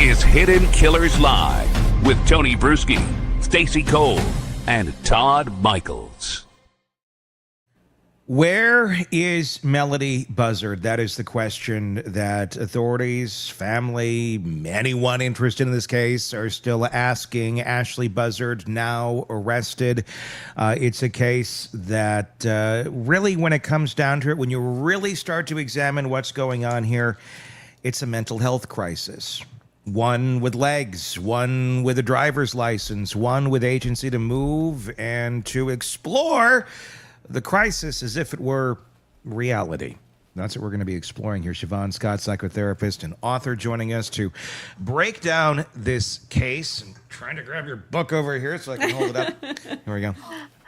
is Hidden Killers Live with Tony Brueski, Stacey Cole, and Todd Michaels. Where is Melodee Buzzard? That is the question that authorities, family, anyone interested in this case are still asking. Ashlee Buzzard, now arrested. It's a case that really, when it comes down to it, when you really start to examine what's going on here, it's a mental health crisis. One with legs, one with a driver's license, one with agency to move and to explore the crisis as if it were reality. That's what we're going to be exploring here. Shavaun Scott, psychotherapist and author, joining us to break down this case. I'm trying to grab your book over here so I can hold it up. Here we go.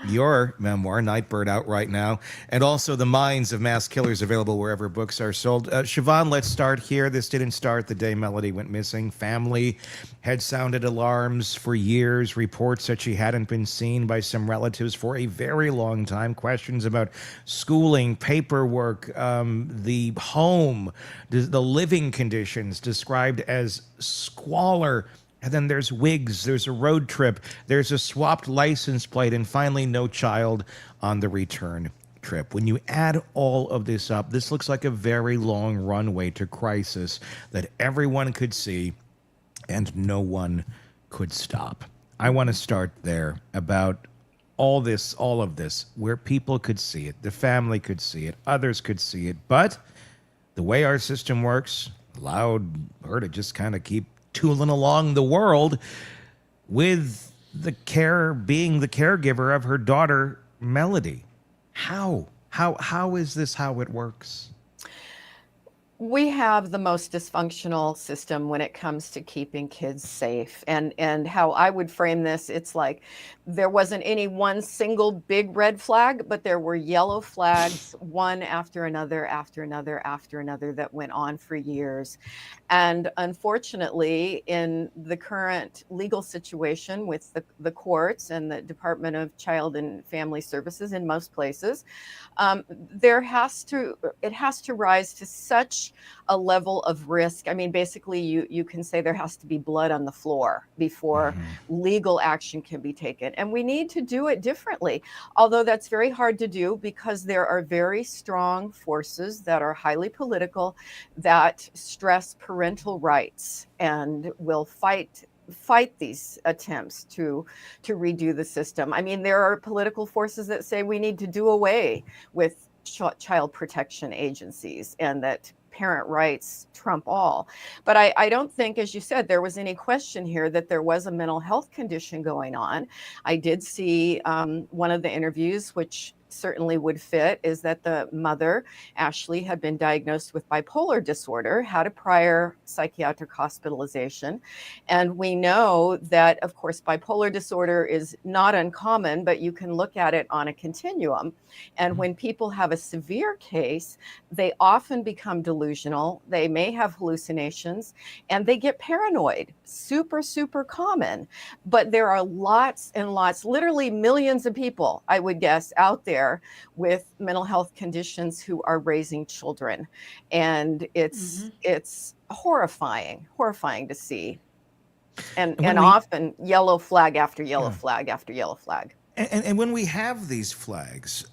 Your memoir, Nightbird, out right now, and also The Minds of Mass Killers, available wherever books are sold. Shavaun, let's start here. This didn't start the day Melodee went missing. Family had sounded alarms for years, reports that she hadn't been seen by some relatives for a very long time, questions about schooling, paperwork, the home, the living conditions described as squalor. And then there's wigs, there's a road trip, there's a swapped license plate, and finally no child on the return trip. When you add all of this up, this looks like a very long runway to crisis that everyone could see and no one could stop. I want to start there about all of this, where people could see it, the family could see it, others could see it, but the way our system works allowed her to just kind of keep tooling along the world with being the caregiver of her daughter, Melodee. How is this how it works? We have the most dysfunctional system when it comes to keeping kids safe. And how I would frame this, it's like there wasn't any one single big red flag, but there were yellow flags, one after another, after another, after another, that went on for years. And unfortunately, in the current legal situation with the courts and the Department of Child and Family Services in most places, it has to rise to such a level of risk. I mean, basically, you can say there has to be blood on the floor before legal action can be taken. And we need to do it differently, although that's very hard to do because there are very strong forces that are highly political that stress parental rights and will fight these attempts to redo the system. I mean, there are political forces that say we need to do away with child protection agencies and that parent rights trump all. But I don't think, as you said, there was any question here that there was a mental health condition going on. I did see one of the interviews, which certainly would fit, is that the mother, Ashlee, had been diagnosed with bipolar disorder, had a prior psychiatric hospitalization. And we know that, of course, bipolar disorder is not uncommon, but you can look at it on a continuum. And when people have a severe case, they often become delusional. They may have hallucinations and they get paranoid. Super, super common. But there are lots and lots, literally millions of people, I would guess, out there with mental health conditions who are raising children. And it's horrifying to see. And often yellow flag after yellow flag after yellow flag. And when we have these flags,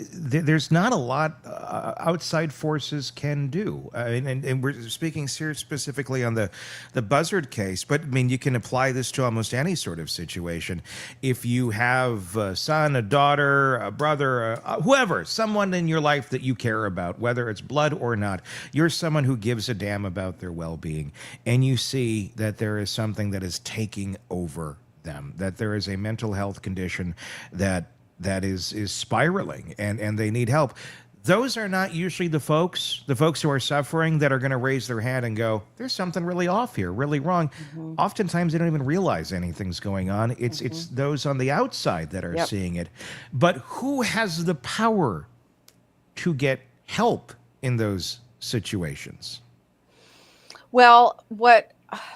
there's not a lot outside forces can do. And we're speaking here specifically on the Buzzard case, but I mean, you can apply this to almost any sort of situation. If you have a son, a daughter, a brother, whoever, someone in your life that you care about, whether it's blood or not, you're someone who gives a damn about their well-being, and you see that there is something that is taking over them, that there is a mental health condition that is spiraling and they need help. Those are not usually the folks who are suffering that are going to raise their hand and go, there's something really off here, really wrong. Oftentimes they don't even realize anything's going on. It's those on the outside that are seeing it. But who has the power to get help in those situations? Well,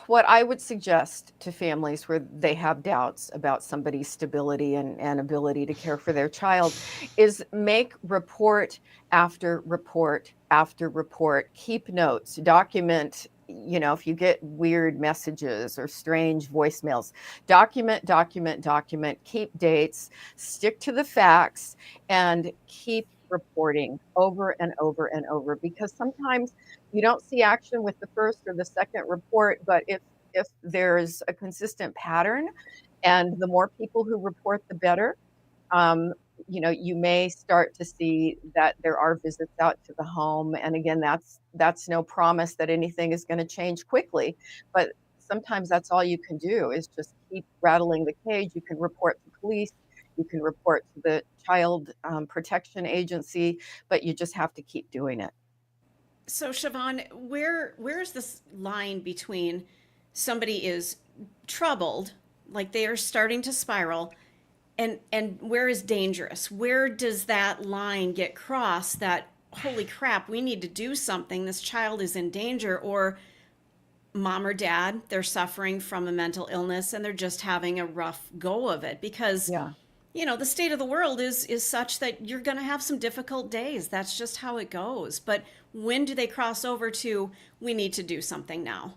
what I would suggest to families where they have doubts about somebody's stability and ability to care for their child is make report after report after report, keep notes, document if you get weird messages or strange voicemails, document, document, document, keep dates, stick to the facts, and keep reporting over and over and over, because sometimes you don't see action with the first or the second report, but if there's a consistent pattern, and the more people who report, the better. um, you may start to see that there are visits out to the home. And again, that's no promise that anything is going to change quickly, but sometimes that's all you can do is just keep rattling the cage. You can report to police, you can report to the child protection agency, but you just have to keep doing it. So, Shavaun, where's this line between somebody is troubled, like they are starting to spiral, and where is dangerous? Where does that line get crossed that, holy crap, we need to do something, this child is in danger, or mom or dad, they're suffering from a mental illness and they're just having a rough go of it? Because Yeah. the state of the world is such that you're going to have some difficult days. That's just how it goes. But when do they cross over to, we need to do something now?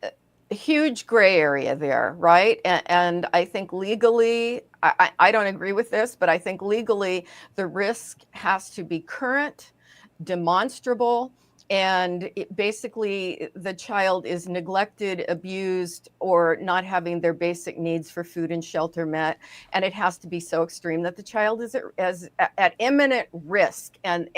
A huge gray area there, right? And I think legally, I don't agree with this, but I think legally the risk has to be current, demonstrable, and basically the child is neglected, abused, or not having their basic needs for food and shelter met, and it has to be so extreme that the child is at imminent risk. And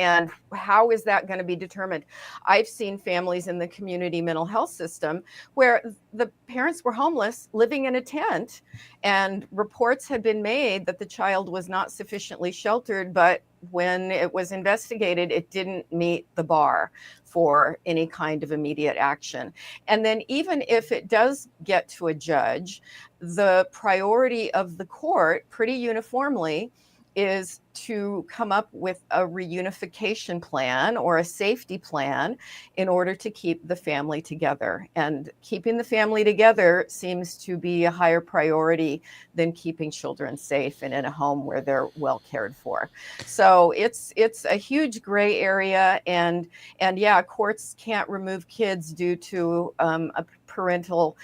how is that going to be determined? I've seen families in the community mental health system where the parents were homeless, living in a tent, and reports had been made that the child was not sufficiently sheltered, but when it was investigated, it didn't meet the bar for any kind of immediate action. And then even if it does get to a judge, the priority of the court pretty uniformly is to come up with a reunification plan or a safety plan in order to keep the family together. And keeping the family together seems to be a higher priority than keeping children safe and in a home where they're well cared for. So it's a huge gray area, and yeah, courts can't remove kids due to a parental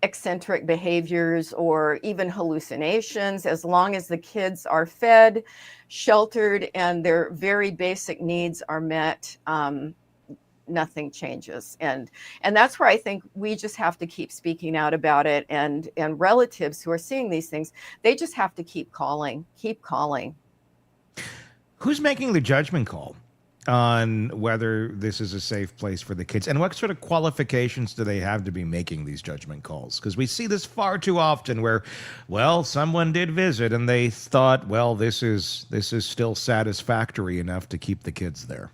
eccentric behaviors or even hallucinations, as long as the kids are fed, sheltered, and their very basic needs are met. Nothing changes. And that's where I think we just have to keep speaking out about it, and relatives who are seeing these things, they just have to keep calling. Who's making the judgment call on whether this is a safe place for the kids, and what sort of qualifications do they have to be making these judgment calls? Because we see this far too often where, well, someone did visit and they thought, well, this is still satisfactory enough to keep the kids there.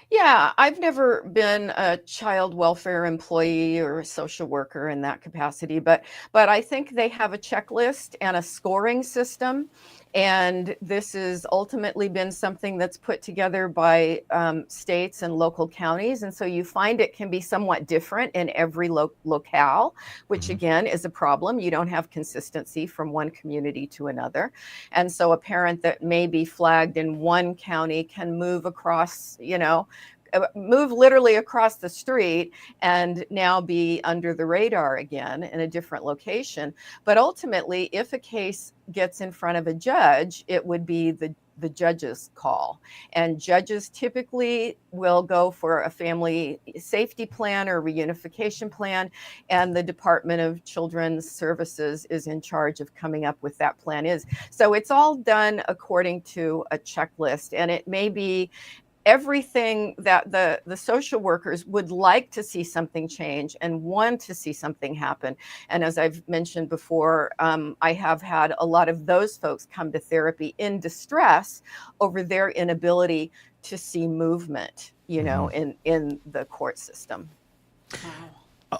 Yeah, I've never been a child welfare employee or a social worker in that capacity, but I think they have a checklist and a scoring system. And this has ultimately been something that's put together by states and local counties. And so you find it can be somewhat different in every locale, which again is a problem. You don't have consistency from one community to another. And so a parent that may be flagged in one county can move across, move literally across the street and now be under the radar again in a different location. But ultimately, if a case gets in front of a judge, it would be the judge's call. And judges typically will go for a family safety plan or reunification plan, and the Department of Children's Services is in charge of coming up with that plan. So it's all done according to a checklist, and it may be everything that the social workers would like to see something change and want to see something happen. And as I've mentioned before, I have had a lot of those folks come to therapy in distress over their inability to see movement, in the court system. Wow.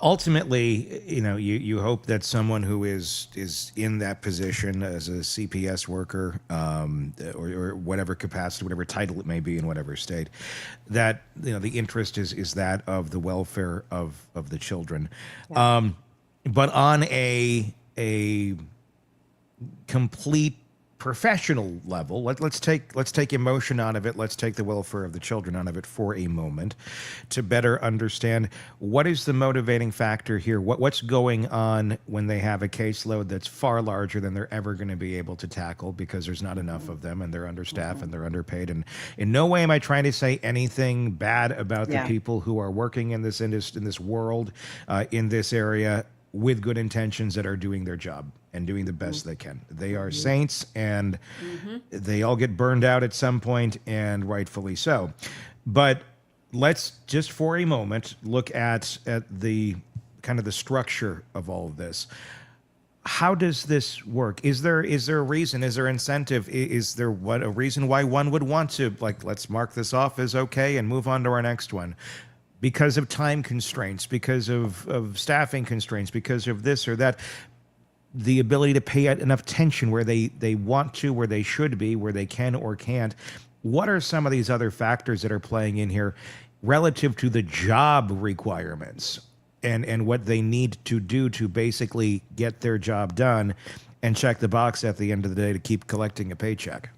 Ultimately, you hope that someone who is in that position as a CPS worker, or whatever capacity, whatever title it may be in whatever state, that the interest is that of the welfare of the children. Yeah. But on a complete professional level, let's take emotion out of it. Let's take the welfare of the children out of it for a moment, to better understand what is the motivating factor here. What's going on when they have a caseload that's far larger than they're ever going to be able to tackle because there's not enough of them and they're understaffed and they're underpaid. And in no way am I trying to say anything bad about the people who are working in this industry, in this world, in this area, with good intentions, that are doing their job and doing the best they can. They are saints, and they all get burned out at some point, and rightfully so. But let's just for a moment look at the kind of the structure of all of this. How does this work? Is there a reason? Is there incentive? Is there a reason why one would want to, like, let's mark this off as okay and move on to our next one? Because of time constraints, because of staffing constraints, because of this or that, the ability to pay enough attention where they want to, where they should be, where they can or can't. What are some of these other factors that are playing in here relative to the job requirements and what they need to do to basically get their job done and check the box at the end of the day to keep collecting a paycheck?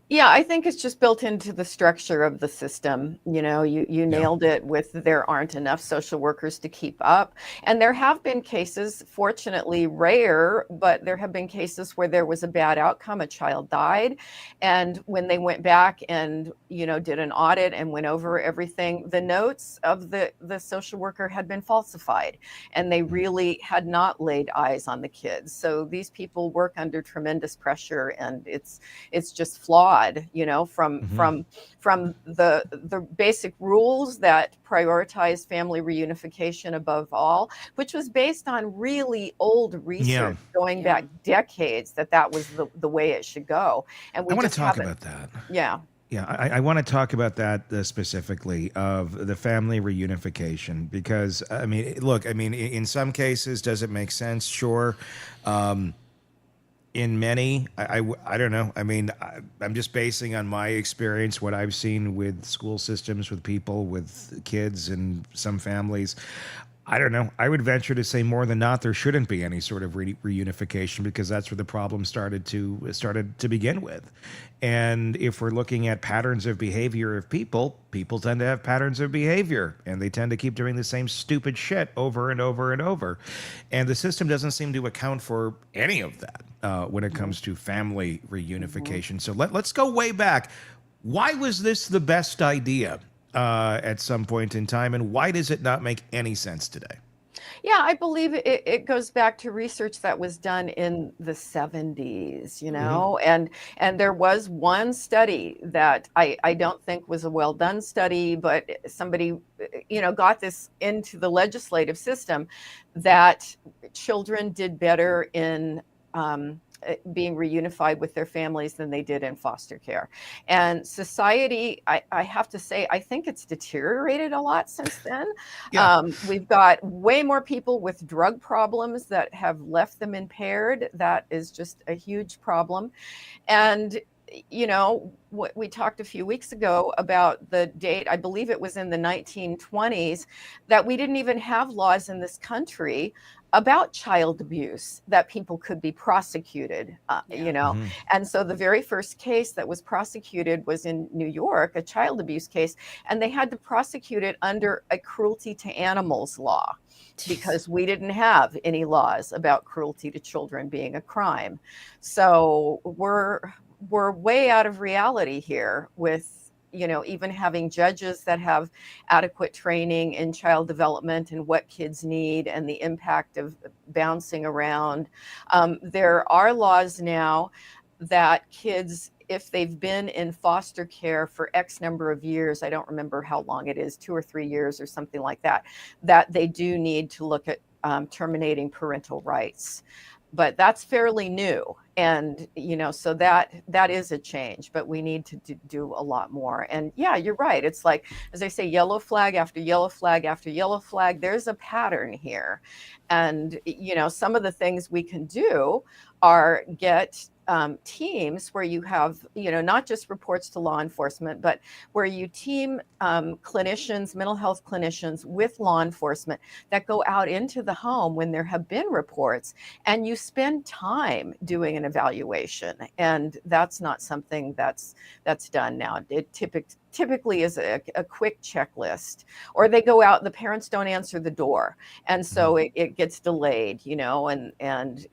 Yeah, I think it's just built into the structure of the system. You nailed it with there aren't enough social workers to keep up. And there have been cases, fortunately rare, but there have been cases where there was a bad outcome. A child died. And when they went back and, did an audit and went over everything, the notes of the social worker had been falsified and they really had not laid eyes on the kids. So these people work under tremendous pressure, and it's just flawed. From the basic rules that prioritize family reunification above all, which was based on really old research going back decades, that was the way it should go. And we I want to talk about that. Yeah, I want to talk about that specifically, of the family reunification, because in some cases, does it make sense? Sure. In many, I don't know. I'm just basing on my experience, what I've seen with school systems, with people, with kids, and some families. I don't know. I would venture to say more than not, there shouldn't be any sort of reunification, because that's where the problem started to begin with. And if we're looking at patterns of behavior of people tend to have patterns of behavior, and they tend to keep doing the same stupid shit over and over and over. And the system doesn't seem to account for any of that when it comes to family reunification. So let's go way back. Why was this the best idea at some point in time, and why does it not make any sense today? Yeah, I believe it goes back to research that was done in the 70s, and there was one study that I don't think was a well done study, but somebody, got this into the legislative system, that children did better in being reunified with their families than they did in foster care. And society, I have to say, I think it's deteriorated a lot since then. We've got way more people with drug problems that have left them impaired. That is just a huge problem. And what we talked a few weeks ago about the date, I believe it was in the 1920s, that we didn't even have laws in this country about child abuse that people could be prosecuted, And so the very first case that was prosecuted was in New York, a child abuse case, and they had to prosecute it under a cruelty to animals law, because we didn't have any laws about cruelty to children being a crime. So we're way out of reality here with, even having judges that have adequate training in child development and what kids need and the impact of bouncing around. There are laws now that kids, if they've been in foster care for X number of years, I don't remember how long it is, 2 or 3 years or something like that, that they do need to look at terminating parental rights. But that's fairly new. And, so that is a change, but we need to do a lot more. And yeah, you're right. It's like, as I say, yellow flag after yellow flag after yellow flag. There's a pattern here. And, some of the things we can do are get teams where you have, not just reports to law enforcement, but where you team clinicians, mental health clinicians with law enforcement that go out into the home when there have been reports, and you spend time doing an evaluation. And that's not something that's done now. It typically is a quick checklist, or they go out, the parents don't answer the door, and so it gets delayed, and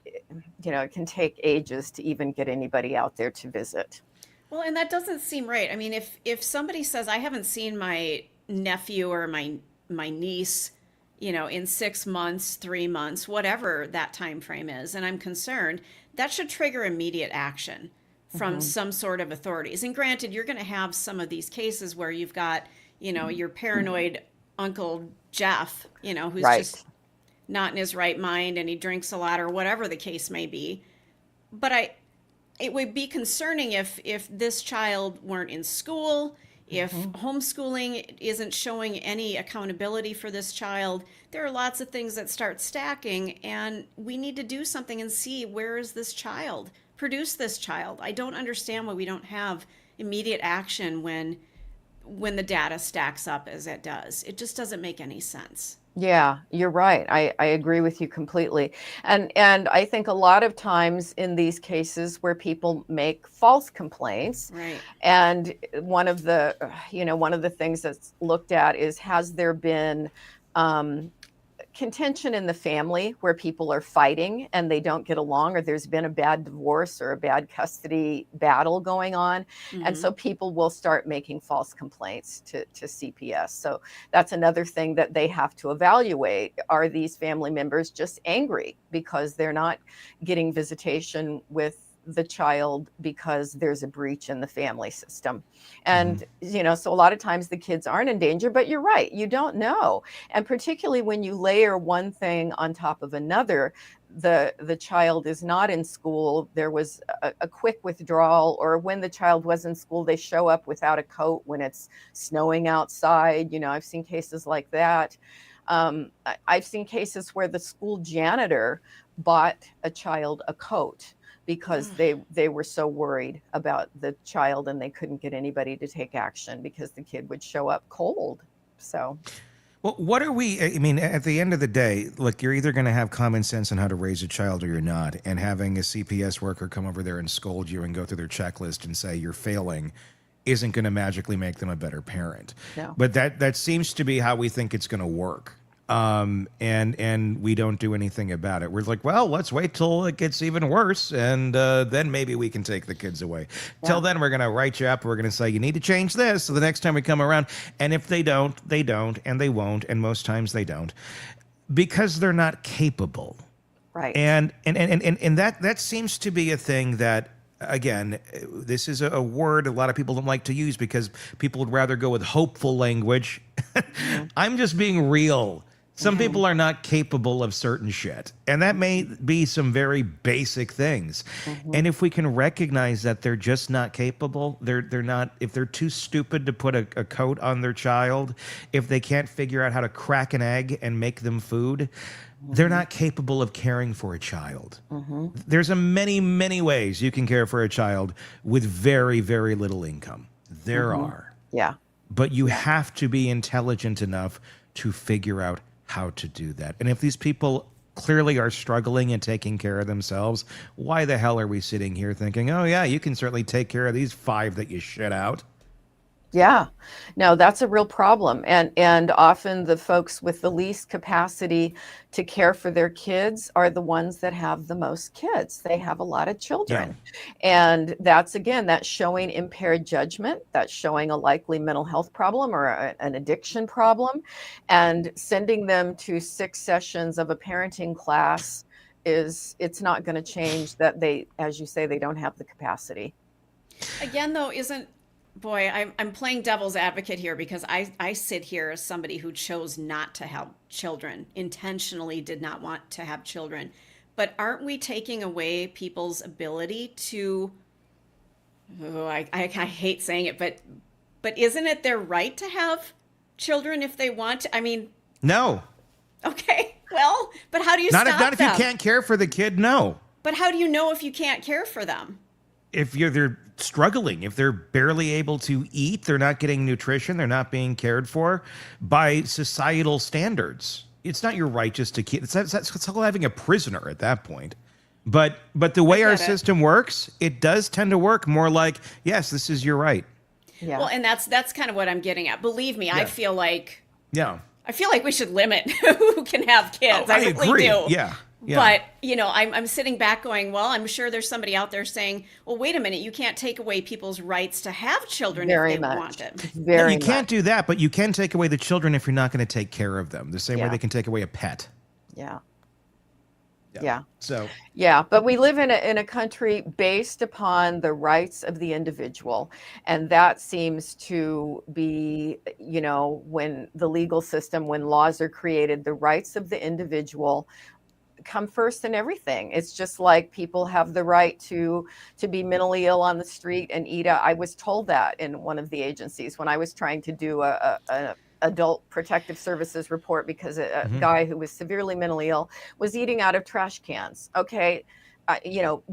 it can take ages to even get anybody out there to visit. Well, and that doesn't seem right. I mean, if somebody says, I haven't seen my nephew or my niece, in 6 months, 3 months, whatever that time frame is, and I'm concerned, that should trigger immediate action from some sort of authorities. And granted, you're going to have some of these cases where you've got, your paranoid Uncle Jeff, who's just not in his right mind and he drinks a lot or whatever the case may be. But it would be concerning if this child weren't in school, if homeschooling isn't showing any accountability for this child. There are lots of things that start stacking, and we need to do something and see, where is this child? Produce this child. I don't understand why we don't have immediate action when the data stacks up as it does. It just doesn't make any sense. Yeah, you're right. I agree with you completely. And I think a lot of times in these cases where people make false complaints, right, and one of the things that's looked at is, has there been contention in the family where people are fighting and they don't get along, or there's been a bad divorce or a bad custody battle going on. And so people will start making false complaints to CPS. So that's another thing that they have to evaluate. Are these family members just angry because they're not getting visitation with the child because there's a breach in the family system? And so a lot of times the kids aren't in danger, but you're right, you don't know. And particularly when you layer one thing on top of another, the child is not in school, there was a quick withdrawal, or when the child was in school, they show up without a coat when it's snowing outside. I've seen cases like that. I've seen cases where the school janitor bought a child a coat because they were so worried about the child, and they couldn't get anybody to take action because the kid would show up cold. So, well, what are we, I mean, at the end of the day, look, you're either going to have common sense on how to raise a child or you're not. And having a CPS worker come over there and scold you and go through their checklist and say you're failing isn't going to magically make them a better parent. No. But that seems to be how we think it's going to work. And we don't do anything about it. We're like, well, let's wait till it gets even worse, and then maybe we can take the kids away. Yeah. Till then, we're going to write you up. We're going to say, you need to change this. So the next time we come around, and if they don't, they don't, and they won't, and most times they don't, because they're not capable. Right. And that seems to be a thing that, again, this is a word a lot of people don't like to use because people would rather go with hopeful language. I'm just being real. Some people are not capable of certain shit, and that may be some very basic things. And if we can recognize that they're just not capable, they're not, if they're too stupid to put a coat on their child, if they can't figure out how to crack an egg and make them food, they're not capable of caring for a child. There's many, many ways you can care for a child with very, very little income. There are. Yeah. But you have to be intelligent enough to figure out how to do that. And if these people clearly are struggling and taking care of themselves, why the hell are we sitting here thinking, oh yeah, you can certainly take care of these 5 that you shit out? Yeah, no, that's a real problem. And often the folks with the least capacity to care for their kids are the ones that have the most kids. They have a lot of children. Yeah. And that's showing impaired judgment. That's showing a likely mental health problem or an addiction problem. And sending them to 6 sessions of a parenting class it's not going to change that they, as you say, they don't have the capacity. Again, though, Boy, I'm playing devil's advocate here because I sit here as somebody who chose not to have children, intentionally did not want to have children. But aren't we taking away people's ability to, I hate saying it, but isn't it their right to have children if they want to? I mean. No. Okay, well, but how do you stop them? Not if you can't care for the kid, no. But how do you know if you can't care for them? they're struggling, if they're barely able to eat, they're not getting nutrition, they're not being cared for by societal standards. It's not your right just to keep. It's like having a prisoner at that point. But the way our system works, it does tend to work more like, yes, this is your right. Yeah. Well, and that's kind of what I'm getting at. Believe me, I feel like we should limit who can have kids. Oh, I really agree. do. Yeah. But, I'm sitting back going, well, I'm sure there's somebody out there saying, well, wait a minute, you can't take away people's rights to have children if they want it. No, you can't do that, but you can take away the children if you're not going to take care of them. The same way they can take away a pet. Yeah. So. Yeah, but we live in a country based upon the rights of the individual, and that seems to be, when the legal system, when laws are created, the rights of the individual come first in everything. It's just like people have the right to be mentally ill on the street and eat out. I was told that in one of the agencies when I was trying to do a adult protective services report because a guy who was severely mentally ill was eating out of trash cans. Okay.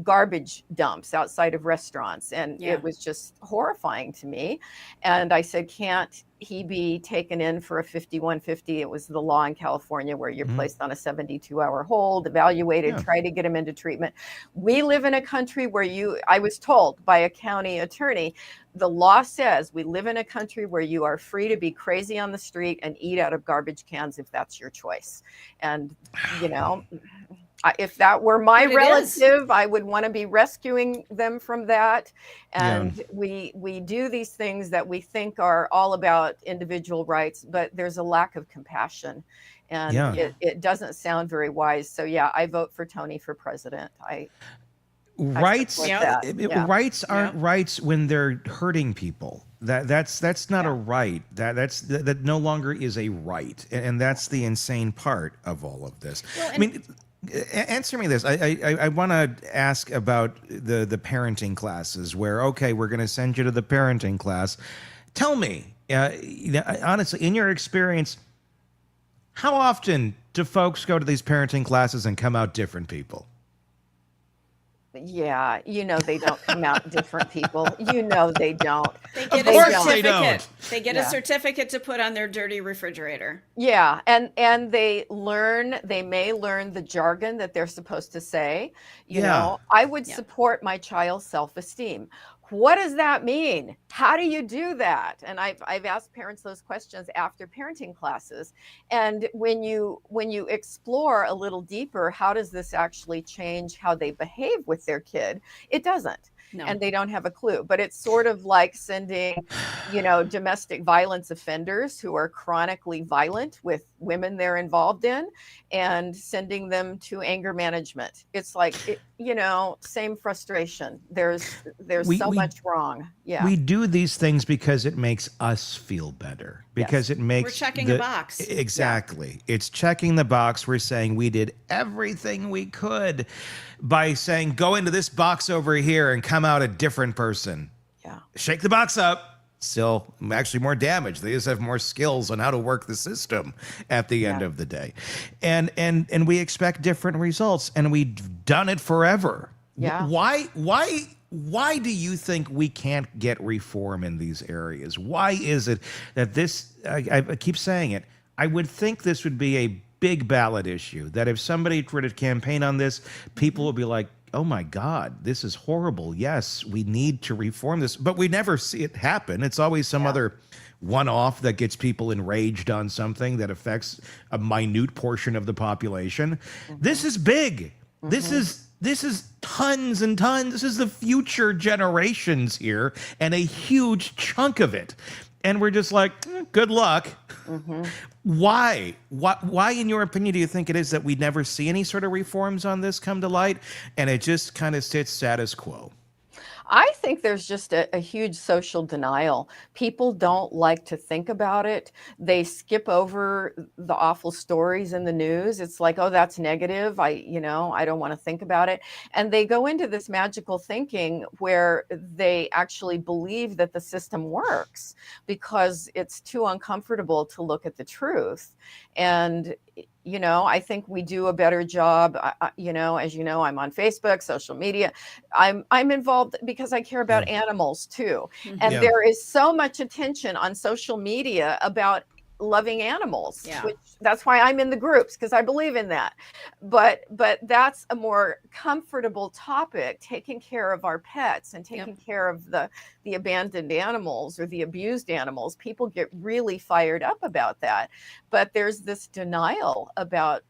Garbage dumps outside of restaurants. And it was just horrifying to me. And I said, can't he be taken in for a 5150? It was the law in California where you're placed on a 72-hour hold, evaluated, try to get him into treatment. We live in a country where I was told by a county attorney, the law says we live in a country where you are free to be crazy on the street and eat out of garbage cans if that's your choice. And, if that were my relative, I would want to be rescuing them from that. And we do these things that we think are all about individual rights, but there's a lack of compassion. And it doesn't sound very wise. So, I vote for Tony for president. Rights aren't rights when they're hurting people. That's not a right. That no longer is a right. And that's the insane part of all of this. Well, answer me this. I want to ask about the parenting classes where, okay, we're going to send you to the parenting class. Tell me, honestly, in your experience, how often do folks go to these parenting classes and come out different people? Yeah, they don't come out different people. They don't. They get a certificate. They get a certificate to put on their dirty refrigerator. Yeah, and they may learn the jargon that they're supposed to say. I would support my child's self-esteem. What does that mean? How do you do that? And I've asked parents those questions after parenting classes. And when you explore a little deeper, how does this actually change how they behave with their kid? It doesn't. No. And they don't have a clue. But it's sort of like sending, domestic violence offenders who are chronically violent with women they're involved in and sending them to anger management. It's like, same frustration. There's so much wrong. Yeah. We do these things because it makes us feel better. Because it makes... We're checking a box. Exactly. Yeah. It's checking the box. We're saying we did everything we could by saying, go into this box over here and come out a different person. Yeah. Shake the box up. Still actually more damage. They just have more skills on how to work the system at the end of the day. And we expect different results, and we've done it forever. Yeah. Why do you think we can't get reform in these areas? Why is it that this, I keep saying it, I would think this would be a big ballot issue, that if somebody were to campaign on this, people would be like, oh my God, this is horrible. Yes, we need to reform this, but we never see it happen. It's always some other one-off that gets people enraged on something that affects a minute portion of the population. This is big. This is tons and tons. This is the future generations here and a huge chunk of it. And we're just like, good luck. Why, in your opinion, do you think it is that we never see any sort of reforms on this come to light and it just kind of sits status quo? I think there's just a huge social denial. People don't like to think about it. They skip over the awful stories in the news. It's like, oh, that's negative. I don't want to think about it. And they go into this magical thinking where they actually believe that the system works because it's too uncomfortable to look at the truth. And I think we do a better job. As you know, I'm on Facebook, social media. I'm involved because I care about animals too. And there is so much attention on social media about loving animals, which that's why I'm in the groups, because I believe in that. But that's a more comfortable topic, taking care of our pets and taking care of the abandoned animals or the abused animals. People get really fired up about that. But there's this denial about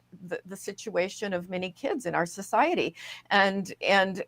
the situation of many kids in our society. And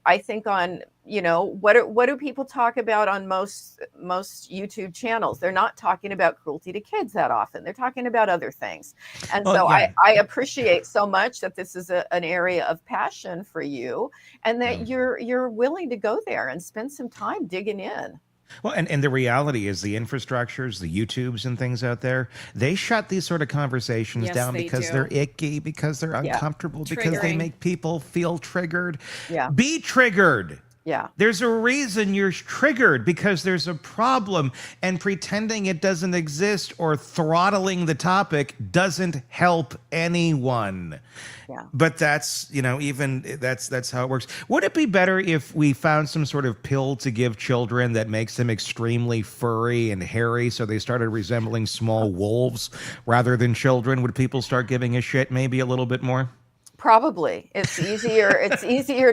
I think on, what do people talk about on most YouTube channels? They're not talking about cruelty to kids that often. They're talking about other things. And I appreciate so much that this is an area of passion for you, and that you're willing to go there and spend some time digging in. Well, and the reality is the infrastructures, the YouTubes and things out there, they shut these sort of conversations down because they're icky, because they're uncomfortable, because they make people feel triggered. Yeah. Be triggered. Yeah. There's a reason you're triggered, because there's a problem, and pretending it doesn't exist or throttling the topic doesn't help anyone. Yeah. But that's, that's how it works. Would it be better if we found some sort of pill to give children that makes them extremely furry and hairy, so they started resembling small wolves rather than children? Would people start giving a shit maybe a little bit more? Probably. It's easier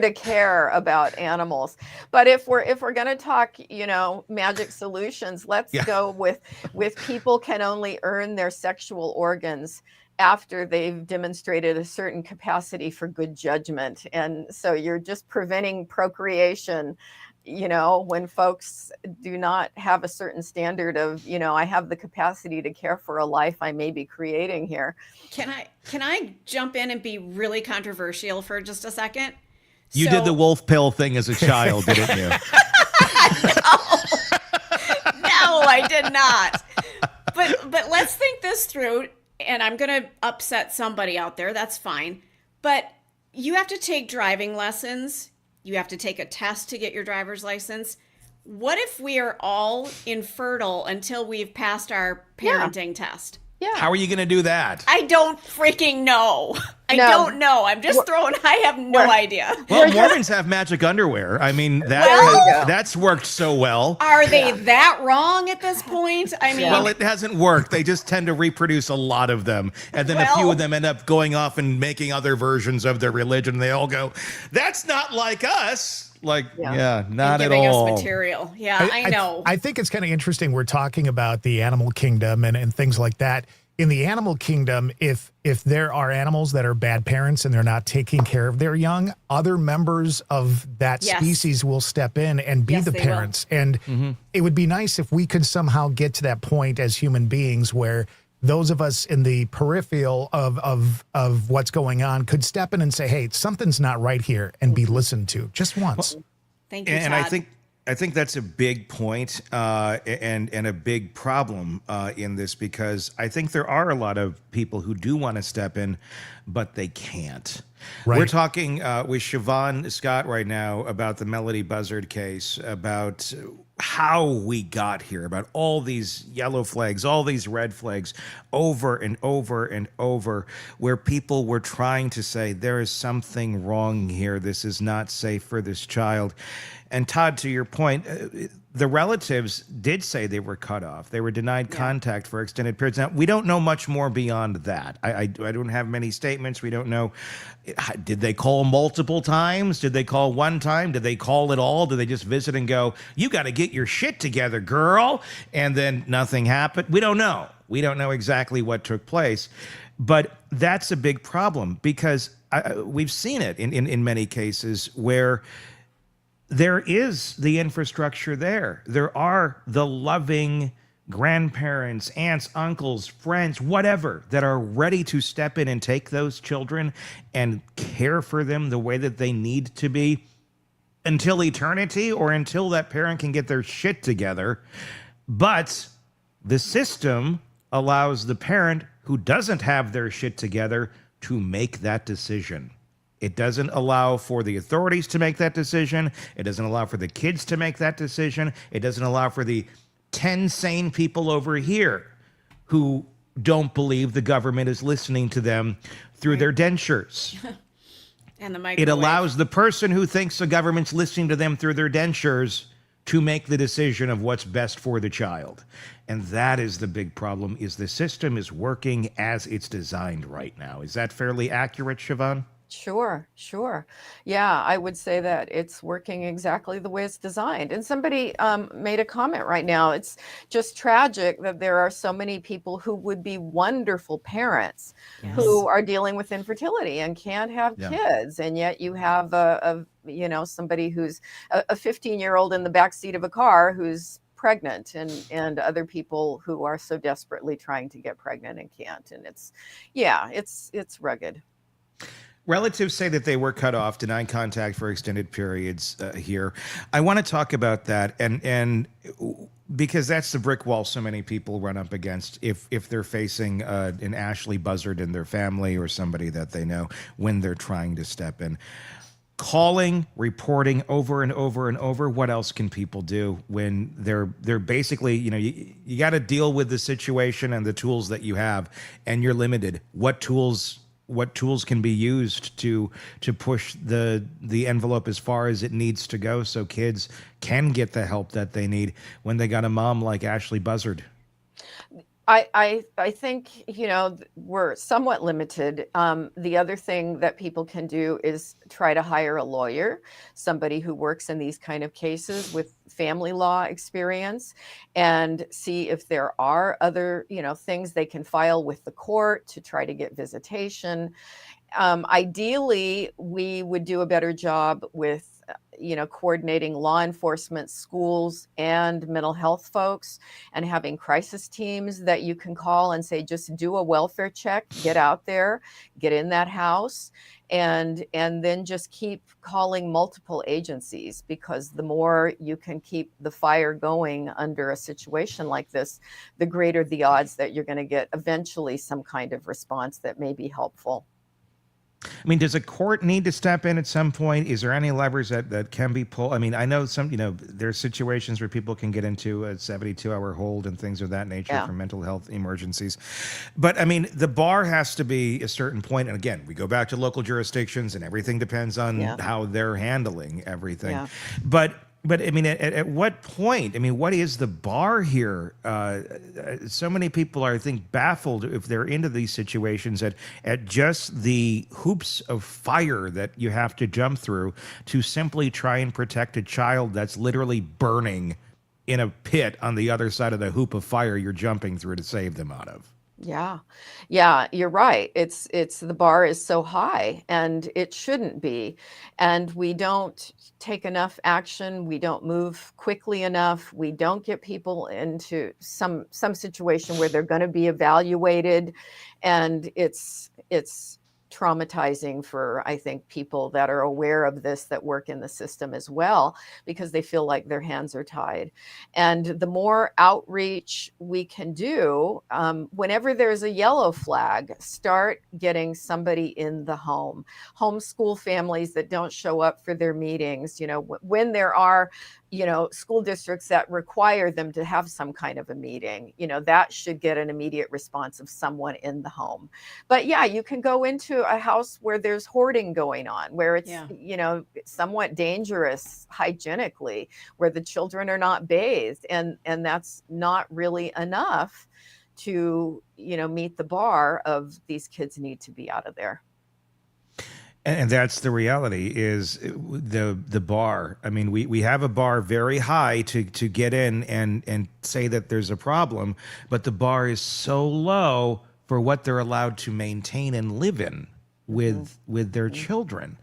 to care about animals. But if we're going to talk, magic solutions, let's go with people can only earn their sexual organs after they've demonstrated a certain capacity for good judgment. And so you're just preventing procreation, when folks do not have a certain standard of, I have the capacity to care for a life I may be creating here. Can I jump in and be really controversial for just a second? You did the wolf pill thing as a child, didn't you? No, I did not. But let's think this through. And I'm going to upset somebody out there. That's fine. But you have to take driving lessons. You have to take a test to get your driver's license. What if we are all infertile until we've passed our parenting test? Yeah. How are you going to do that? I don't freaking know. I don't know. I'm just I have no idea. Well, Mormons have magic underwear. I mean, that's worked so well. Are they that wrong at this point? I mean, well, it hasn't worked. They just tend to reproduce a lot of them. And then a few of them end up going off and making other versions of their religion. They all go, that's not like us. Not at all. Us material. Yeah, I know. I think it's kind of interesting. We're talking about the animal kingdom and things like that. In the animal kingdom, if there are animals that are bad parents and they're not taking care of their young, other members of that species will step in and be the parents. Will. And it would be nice if we could somehow get to that point as human beings where those of us in the peripheral of what's going on could step in and say, hey, something's not right here, and be listened to just once. Well, thank you, and Todd. I think that's a big point, and a big problem in this, because I think there are a lot of people who do want to step in, but they can't. Right. We're talking with Shavaun Scott right now about the Melodee Buzzard case, about how we got here, about all these yellow flags, all these red flags, over and over and over, where people were trying to say there is something wrong here. This is not safe for this child. And Todd, to your point, the relatives did say they were cut off. They were denied contact for extended periods. Now, we don't know much more beyond that. I don't have many statements. We don't know. Did they call multiple times? Did they call one time? Did they call at all? Did they just visit and go, you got to get your shit together, girl? And then nothing happened? We don't know. We don't know exactly what took place. But that's a big problem, because we've seen it in many cases where there is the infrastructure there. There are the loving grandparents, aunts, uncles, friends, whatever, that are ready to step in and take those children and care for them the way that they need to be until eternity, or until that parent can get their shit together. But the system allows the parent who doesn't have their shit together to make that decision. It doesn't allow for the authorities to make that decision. It doesn't allow for the kids to make that decision. It doesn't allow for the 10 sane people over here who don't believe the government is listening to them through their dentures. And the microwave. It allows the person who thinks the government's listening to them through their dentures to make the decision of what's best for the child. And that is the big problem, is the system is working as it's designed right now. Is that fairly accurate, Shavaun? Sure, sure. Yeah, I would say that it's working exactly the way it's designed. And somebody made a comment right now. It's just tragic that there are so many people who would be wonderful parents who are dealing with infertility and can't have kids. And yet you have somebody who's a 15-year-old in the backseat of a car who's pregnant, and other people who are so desperately trying to get pregnant and can't. And it's rugged. Relatives say that they were cut off, denied contact for extended periods here. I want to talk about that, and because that's the brick wall so many people run up against if they're facing an Ashlee Buzzard in their family or somebody that they know when they're trying to step in. Calling, reporting over and over and over. What else can people do when they're basically, you got to deal with the situation and the tools that you have, and you're limited. What tools can be used to push the envelope as far as it needs to go so kids can get the help that they need when they got a mom like Ashlee Buzzard? I think, we're somewhat limited. The other thing that people can do is try to hire a lawyer, somebody who works in these kind of cases with family law experience, and see if there are other, things they can file with the court to try to get visitation. Ideally, we would do a better job with coordinating law enforcement, schools, and mental health folks, and having crisis teams that you can call and say, just do a welfare check, get out there, get in that house, and then just keep calling multiple agencies, because the more you can keep the fire going under a situation like this, the greater the odds that you're going to get eventually some kind of response that may be helpful. I mean, does a court need to step in at some point? Is there any levers that can be pulled? I mean, I know there's situations where people can get into a 72-hour hold and things of that nature for mental health emergencies. But I mean, the bar has to be a certain point. And again, we go back to local jurisdictions and everything depends on how they're handling everything. Yeah. But I mean, at what point? I mean, what is the bar here? So many people are, I think, baffled if they're into these situations at just the hoops of fire that you have to jump through to simply try and protect a child that's literally burning in a pit on the other side of the hoop of fire you're jumping through to save them out of. Yeah, you're right. It's the bar is so high, and it shouldn't be. And we don't take enough action. We don't move quickly enough. We don't get people into some situation where they're going to be evaluated, and it's traumatizing for, I think, people that are aware of this, that work in the system as well, because they feel like their hands are tied. And the more outreach we can do, whenever there's a yellow flag, start getting somebody in the home. Homeschool families that don't show up for their meetings, when there are school districts that require them to have some kind of a meeting, that should get an immediate response of someone in the home. But you can go into a house where there's hoarding going on, where it's, somewhat dangerous hygienically, where the children are not bathed, and that's not really enough to, meet the bar of these kids need to be out of there. And that's the reality, is the bar. I mean, we have a bar very high to get in and say that there's a problem, but the bar is so low for what they're allowed to maintain and live in with their children.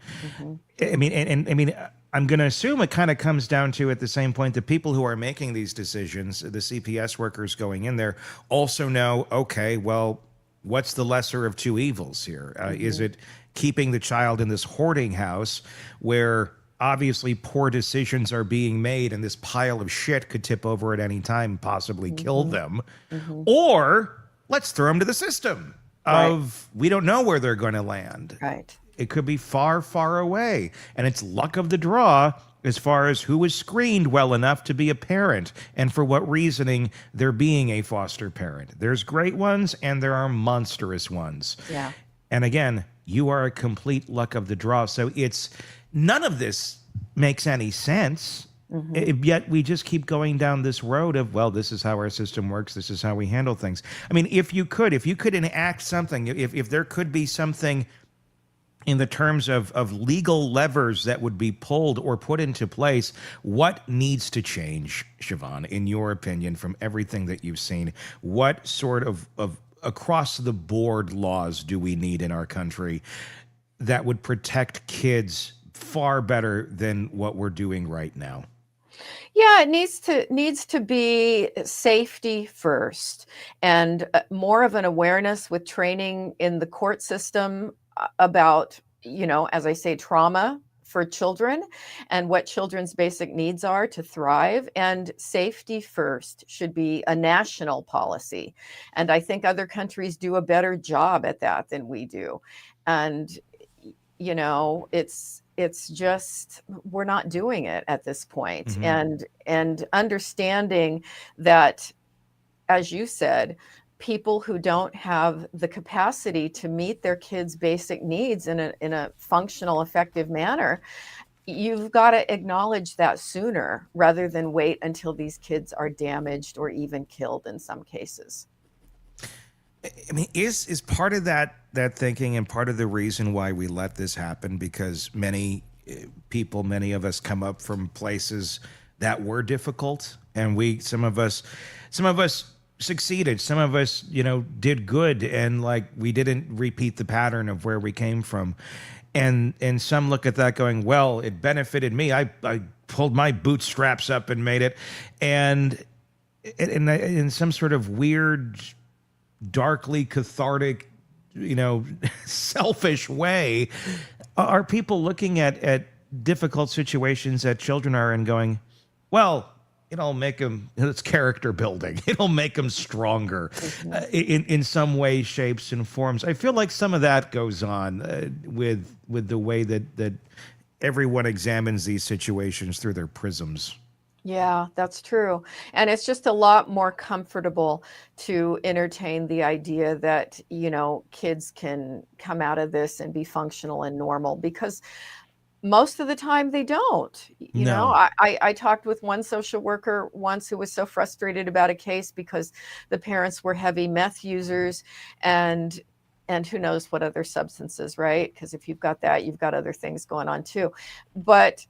I mean, I'm going to assume it kind of comes down to, at the same point, the people who are making these decisions, the CPS workers going in there, also know, okay, well, what's the lesser of two evils here? Is it keeping the child in this hoarding house where obviously poor decisions are being made and this pile of shit could tip over at any time, possibly kill them? Or let's throw them to the system of, we don't know where they're going to land. Right. It could be far, far away. And it's luck of the draw as far as who is screened well enough to be a parent and for what reasoning they're being a foster parent. There's great ones and there are monstrous ones. Yeah. And again, you are a complete luck of the draw. So it's none of this makes any sense. Yet we just keep going down this road of, well, this is how our system works. This is how we handle things. I mean, if you could enact something, if there could be something in the terms of legal levers that would be pulled or put into place, what needs to change, Shavaun, in your opinion, from everything that you've seen? What sort of across the board laws do we need in our country that would protect kids far better than what we're doing right now? Yeah, it needs to be safety first, and more of an awareness with training in the court system about, as I say, trauma for children and what children's basic needs are to thrive. And safety first should be a national policy. And I think other countries do a better job at that than we do. And, it's just, we're not doing it at this point. And understanding that, as you said, people who don't have the capacity to meet their kids' basic needs in a functional, effective manner, you've got to acknowledge that sooner rather than wait until these kids are damaged or even killed in some cases. I mean, is part of that thinking and part of the reason why we let this happen because many of us come up from places that were difficult, and some of us succeeded. Some of us, did good, and we didn't repeat the pattern of where we came from. And some look at that going, well, it benefited me. I pulled my bootstraps up and made it. And in some sort of weird, darkly cathartic, selfish way, are people looking at difficult situations that children are in going, well, it'll make them, it's character building. It'll make them stronger in some ways, shapes, and forms. I feel like some of that goes on with the way that everyone examines these situations through their prisms. Yeah, that's true. And it's just a lot more comfortable to entertain the idea that, kids can come out of this and be functional and normal, because most of the time they don't. I talked with one social worker once who was so frustrated about a case because the parents were heavy meth users and who knows what other substances, right? Because if you've got that, you've got other things going on too. But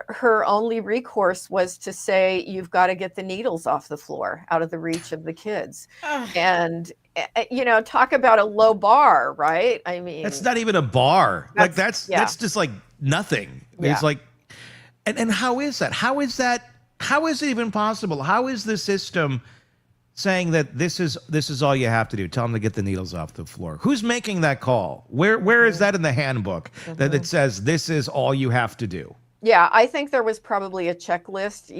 her only recourse was to say, you've got to get the needles off the floor, out of the reach of the kids. And, talk about a low bar, right? I mean, that's not even a bar. That's just like nothing. Yeah. It's like, and how is that? How is it even possible? How is the system saying that this is all you have to do? Tell them to get the needles off the floor. Who's making that call? Where is that in the handbook that it says this is all you have to do? Yeah, I think there was probably a checklist,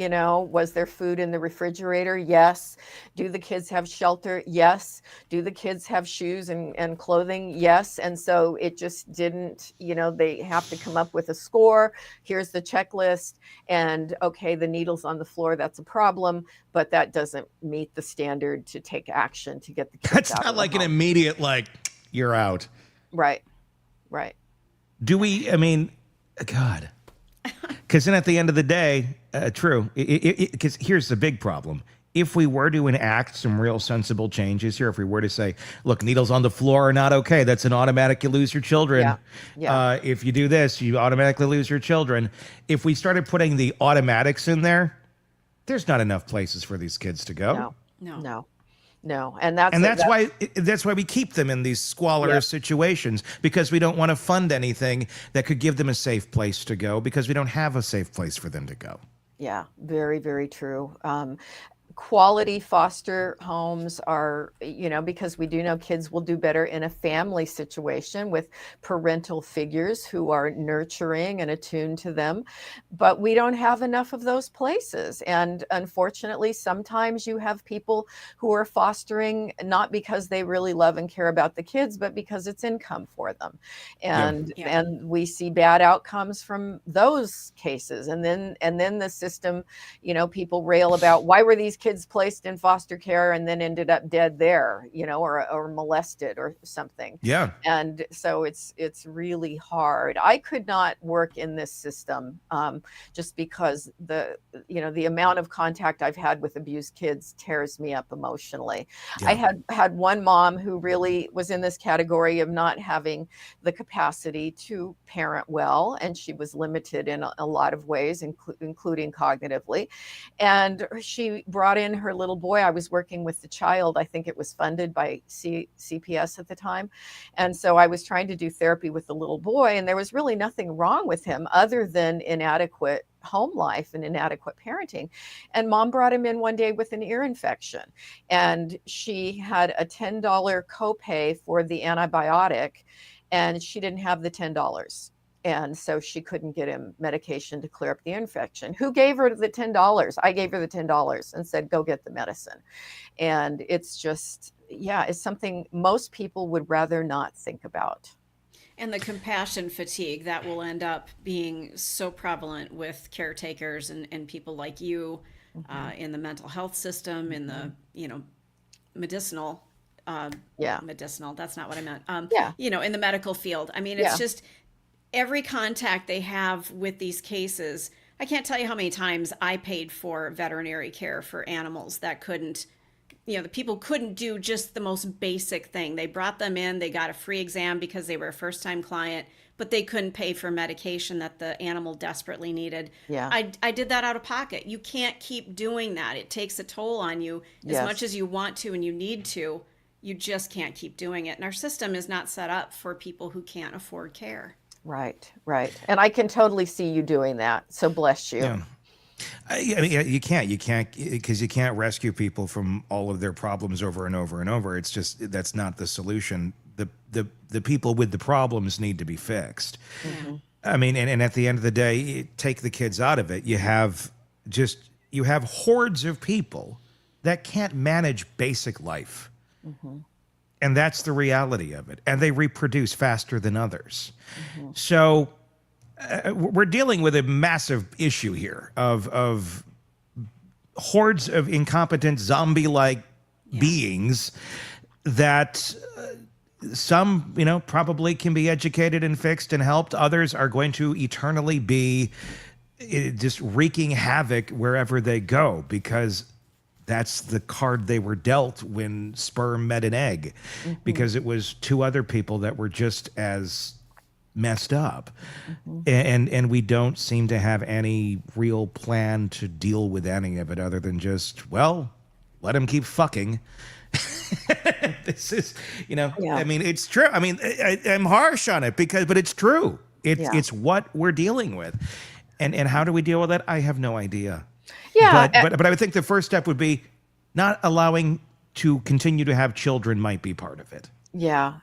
was there food in the refrigerator? Yes. Do the kids have shelter? Yes. Do the kids have shoes and clothing? Yes. And so it just didn't, they have to come up with a score. Here's the checklist. And okay, the needle's on the floor, that's a problem, but that doesn't meet the standard to take action to get the kids That's out not of like the an home. immediate, you're out. Right. God. Because then at the end of the day, true, because here's the big problem. If we were to enact some real sensible changes here, if we were to say, look, needles on the floor are not okay, that's an automatic, you lose your children. Yeah. If you do this, you automatically lose your children. If we started putting the automatics in there's not enough places for these kids to go. No. And that's why we keep them in these squalor situations, because we don't want to fund anything that could give them a safe place to go, because we don't have a safe place for them to go. Yeah, very, very true. quality foster homes are, because we do know kids will do better in a family situation with parental figures who are nurturing and attuned to them. But we don't have enough of those places. And unfortunately, sometimes you have people who are fostering not because they really love and care about the kids, but because it's income for them. And we see bad outcomes from those cases. And then the system, people rail about, why were these kids placed in foster care and then ended up dead there, or molested or something. Yeah. And so it's really hard. I could not work in this system just because the amount of contact I've had with abused kids tears me up emotionally. Yeah. I had one mom who really was in this category of not having the capacity to parent well, and she was limited in a lot of ways, including cognitively. And she brought in her little boy. I was working with the child. I think it was funded by CPS at the time. And so I was trying to do therapy with the little boy, and there was really nothing wrong with him other than inadequate home life and inadequate parenting. And mom brought him in one day with an ear infection, and she had a $10 copay for the antibiotic, and she didn't have the $10. And so she couldn't get him medication to clear up the infection. Who gave her the $10? I gave her the $10 and said, go get the medicine. And it's just, it's something most people would rather not think about. And the compassion fatigue that will end up being so prevalent with caretakers and people like you in the mental health system, in the, medicinal, medicinal, that's not what I meant. In the medical field. I mean, it's just every contact they have with these cases. I can't tell you how many times I paid for veterinary care for animals that couldn't, the people couldn't do just the most basic thing. They brought them in, they got a free exam because they were a first-time client, but they couldn't pay for medication that the animal desperately needed. Yeah. I did that out of pocket. You can't keep doing that. It takes a toll on you as much as you want to and you need to. You just can't keep doing it. And our system is not set up for people who can't afford care. Right. And I can totally see you doing that. So bless you. Yeah. I mean, you can't, because you can't rescue people from all of their problems over and over and over. It's just, that's not the solution. The people with the problems need to be fixed. Mm-hmm. I mean, and at the end of the day, take the kids out of it. You have hordes of people that can't manage basic life. Mm-hmm. And that's the reality of it. And they reproduce faster than others. Mm-hmm. So we're dealing with a massive issue here of hordes of incompetent zombie-like beings that some, probably can be educated and fixed and helped. Others are going to eternally be just wreaking havoc wherever they go, because that's the card they were dealt when sperm met an egg, because it was two other people that were just as messed up. And we don't seem to have any real plan to deal with any of it other than just, let them keep fucking. This is, I mean, it's true. I mean, I'm harsh on it but it's true. It's what we're dealing with. And how do we deal with it? I have no idea. Yeah. But I would think the first step would be not allowing to continue to have children might be part of it. Yeah.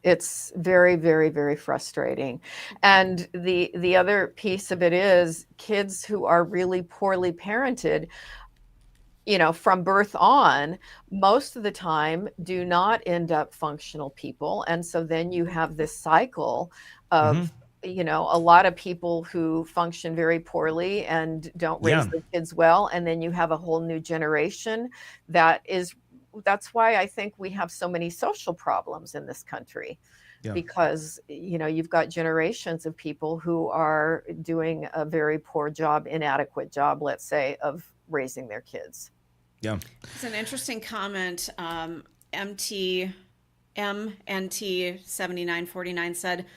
It's very, very, very frustrating. And the other piece of it is kids who are really poorly parented, from birth on, most of the time do not end up functional people. And so then you have this cycle of, a lot of people who function very poorly and don't raise their kids well. And then you have a whole new generation that's why I think we have so many social problems in this country, because, you've got generations of people who are doing a very poor job, inadequate job, let's say, of raising their kids. Yeah. It's an interesting comment. MNT7949 said,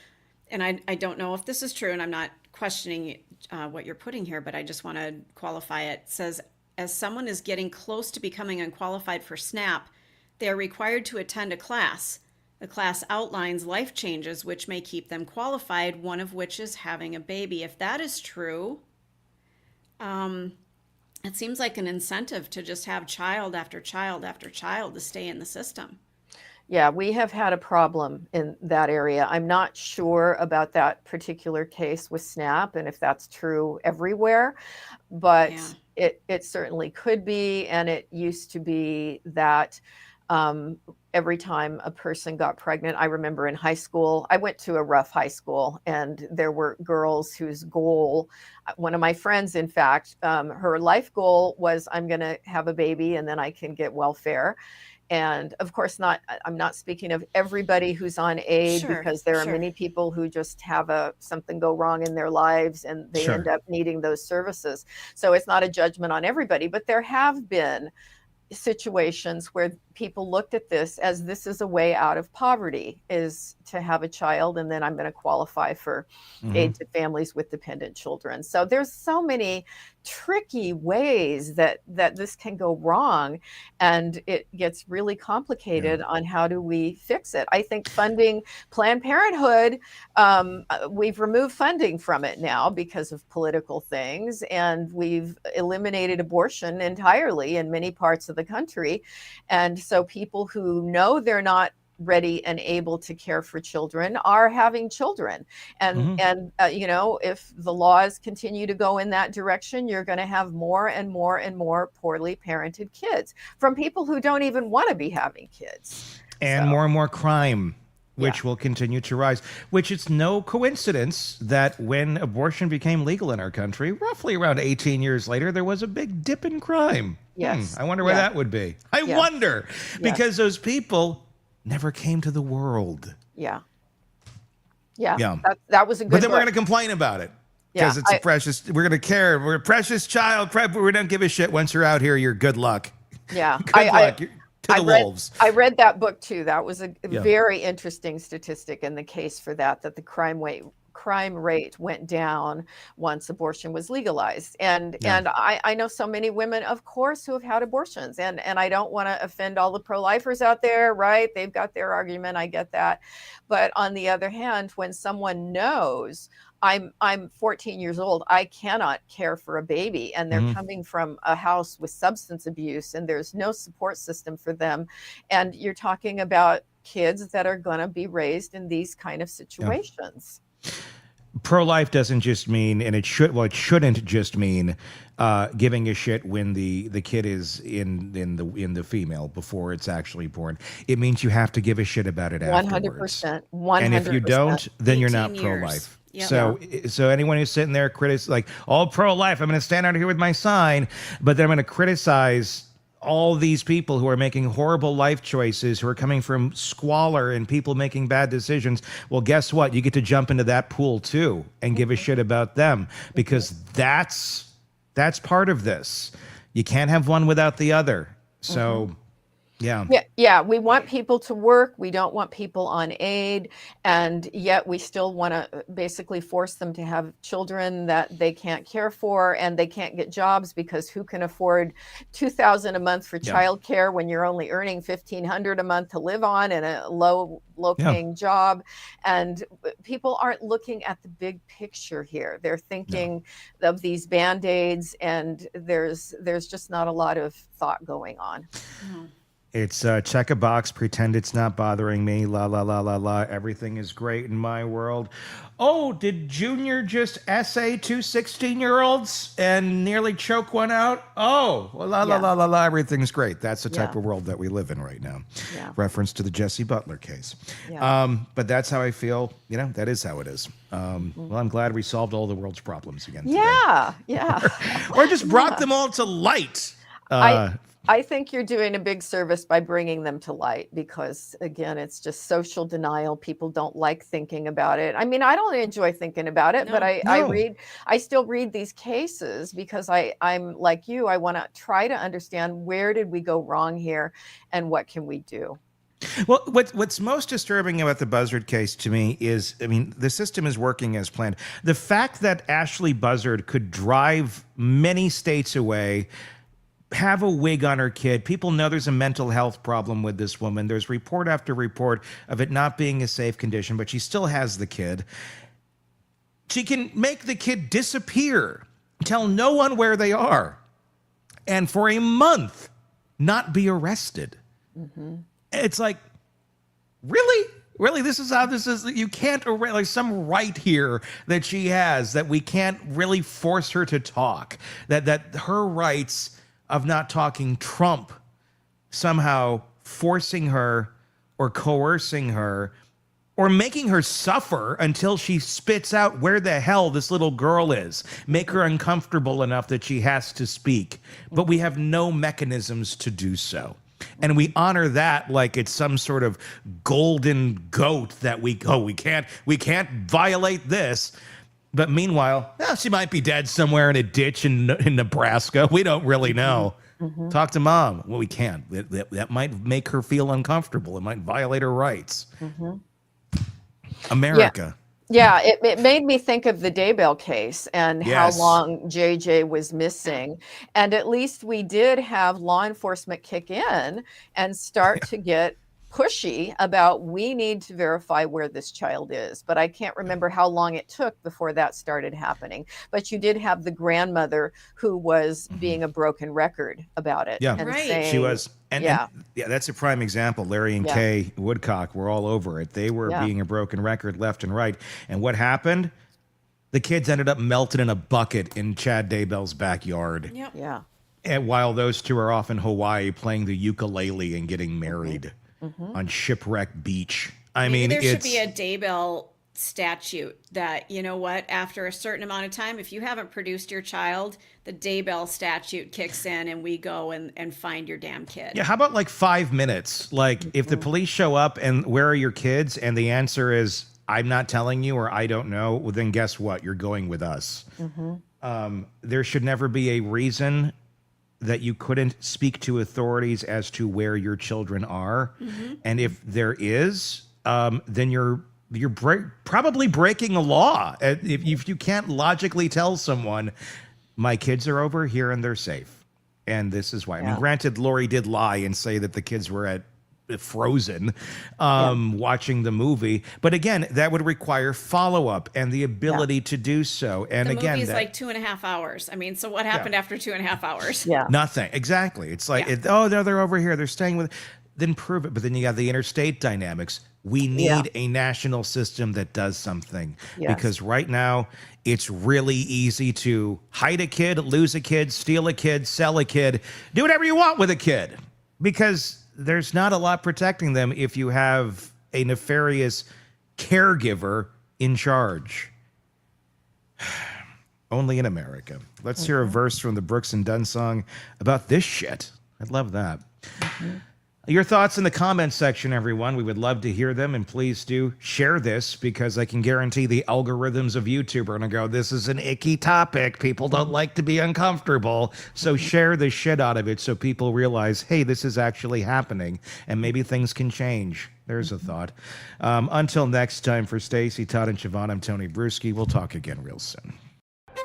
and I don't know if this is true, and I'm not questioning what you're putting here, but I just want to qualify it. It says, as someone is getting close to becoming unqualified for SNAP, they are required to attend a class. The class outlines life changes which may keep them qualified, one of which is having a baby. If that is true, it seems like an incentive to just have child after child after child to stay in the system. Yeah, we have had a problem in that area. I'm not sure about that particular case with SNAP and if that's true everywhere, but Yeah. it certainly could be. And it used to be that every time a person got pregnant, I remember in high school, I went to a rough high school, and there were girls whose goal, one of my friends, in fact, her life goal was, I'm going to have a baby and then I can get welfare. And of course, I'm not speaking of everybody who's on aid, Sure, because there are sure. many people who just have something go wrong in their lives and they Sure. end up needing those services. So it's not a judgment on everybody, but there have been situations where people looked at this is a way out of poverty, is to have a child, and then I'm going to qualify for aid to families with dependent children. So there's so many tricky ways that this can go wrong, and it gets really complicated on how do we fix it. I think funding Planned Parenthood, we've removed funding from it now because of political things, and we've eliminated abortion entirely in many parts of the country. And so people who know they're not ready and able to care for children are having children. And you know, if the laws continue to go in that direction, you're going to have more and more and more poorly parented kids from people who don't even want to be having kids. And So, more and more crime, which will continue to rise, which it's no coincidence that when abortion became legal in our country, roughly around 18 years later, there was a big dip in crime. Yes. I wonder why that would be. I wonder, because those people never came to the world. Yeah. Yeah. That was a good But then we're book. going to complain about it. Yeah, Because it's a precious, we're going to care. We're a precious child. We don't give a shit. Once you're out here, you're good luck. Yeah. Good luck. You're to the wolves. I read that book too. That was a very interesting statistic in the case for that the crime rate went down once abortion was legalized. And I know so many women, of course, who have had abortions, and I don't want to offend all the pro-lifers out there, right? They've got their argument. I get that. But on the other hand, when someone knows, I'm 14 years old, I cannot care for a baby, and they're coming from a house with substance abuse, and there's no support system for them. And you're talking about kids that are going to be raised in these kind of situations. Pro-life doesn't just mean, and it shouldn't just mean giving a shit when the kid is in the female before it's actually born. It means you have to give a shit about it afterwards. 100%. And if you don't, then you're not 18 years. pro-life. Yep. So anyone who's sitting there like, all pro-life, I'm going to stand out here with my sign, but then I'm going to criticize all these people who are making horrible life choices, who are coming from squalor and people making bad decisions. Well, guess what? You get to jump into that pool too and give a shit about them, because that's part of this. You can't have one without the other. So Yeah, we want people to work. We don't want people on aid. And yet we still want to basically force them to have children that they can't care for, and they can't get jobs, because who can afford $2,000 a month for childcare when you're only earning $1,500 a month to live on in a low paying job? And people aren't looking at the big picture here. They're thinking of these Band-Aids, and there's just not a lot of thought going on. It's check a box, pretend it's not bothering me, la, la, la, la, la. Everything is great in my world. Oh, did Junior just essay 2 16-year-olds and nearly choke one out? Oh, well, la, la, la, la, la. Everything's great. That's the type of world that we live in right now. Reference to the Jesse Butler case. But that's how I feel. You know, that is how it is. Well, I'm glad we solved all the world's problems again today. Or just brought them all to light. I think you're doing a big service by bringing them to light, because, again, it's just social denial. People don't like thinking about it. I mean, I don't enjoy thinking about it, but I still read these cases because I'm like you. I want to try to understand, where did we go wrong here and what can we do? Well, what's most disturbing about the Buzzard case to me is, I mean, the system is working as planned. The fact that Ashlee Buzzard could drive many states away, have a wig on her kid. People know there's a mental health problem with this woman. There's report after report of it not being a safe condition, but she still has the kid. She can make the kid disappear, tell no one where they are. and for a month not be arrested. It's like, really? Really, this is how this is. You can't, like, some right here that she has that we can't really force her to talk. That her rights of not talking trump somehow forcing her or coercing her or making her suffer until she spits out where the hell this little girl is. Make her uncomfortable enough that she has to speak. But we have no mechanisms to do so. And we honor that like it's some sort of golden goat that we can't violate this. But meanwhile, she might be dead somewhere in a ditch in Nebraska. We don't really know. Talk to mom. Well, we can't. That might make her feel uncomfortable. It might violate her rights. America. Yeah, it made me think of the Daybell case and Yes. how long JJ was missing. And at least we did have law enforcement kick in and start to get pushy about we need to verify where this child is. But I can't remember how long it took before that started happening. But you did have the grandmother who was being a broken record about it. Yeah, and Right. saying, she was. And Yeah. that's a prime example. Larry and Kay Woodcock were all over it. They were being a broken record left and right. And what happened? The kids ended up melted in a bucket in Chad Daybell's backyard. Yep. Yeah. And while those two are off in Hawaii playing the ukulele and getting married on Shipwreck Beach. I mean, Maybe there should it's... be a Daybell statute that, you know what, after a certain amount of time, if you haven't produced your child, the Daybell statute kicks in and we go and find your damn kid. Yeah, how about like 5 minutes? Like if the police show up and where are your kids? And the answer is, I'm not telling you or I don't know. Well, then guess what? You're going with us. There should never be a reason that you couldn't speak to authorities as to where your children are. And if there is, then you're probably breaking a law. If you can't logically tell someone, my kids are over here and they're safe. And this is why. I mean, granted, Lori did lie and say that the kids were at Frozen watching the movie. But again, that would require follow-up and the ability to do so. And The again, movie's like 2.5 hours. I mean, so what happened after 2.5 hours? Yeah. nothing. Exactly. It's like, oh, no, they're over here. They're staying with... Then prove it. But then you got the interstate dynamics. We need a national system that does something. Yes. Because right now, it's really easy to hide a kid, lose a kid, steal a kid, sell a kid, do whatever you want with a kid. Because there's not a lot protecting them if you have a nefarious caregiver in charge. Only in America. Let's hear a verse from the Brooks and Dunn song about this shit. I'd love that. Your thoughts in the comments section, everyone. We would love to hear them, and please do share this because I can guarantee the algorithms of YouTube are going to go, this is an icky topic. People don't like to be uncomfortable. So share the shit out of it so people realize, hey, this is actually happening, and maybe things can change. There's a thought. Until next time, for Stacy, Todd, and Shavaun, I'm Tony Brueski. We'll talk again real soon.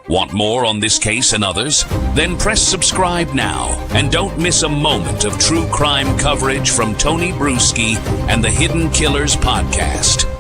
Want more on this case and others? Then press subscribe now and don't miss a moment of true crime coverage from Tony Brueski and the Hidden Killers podcast.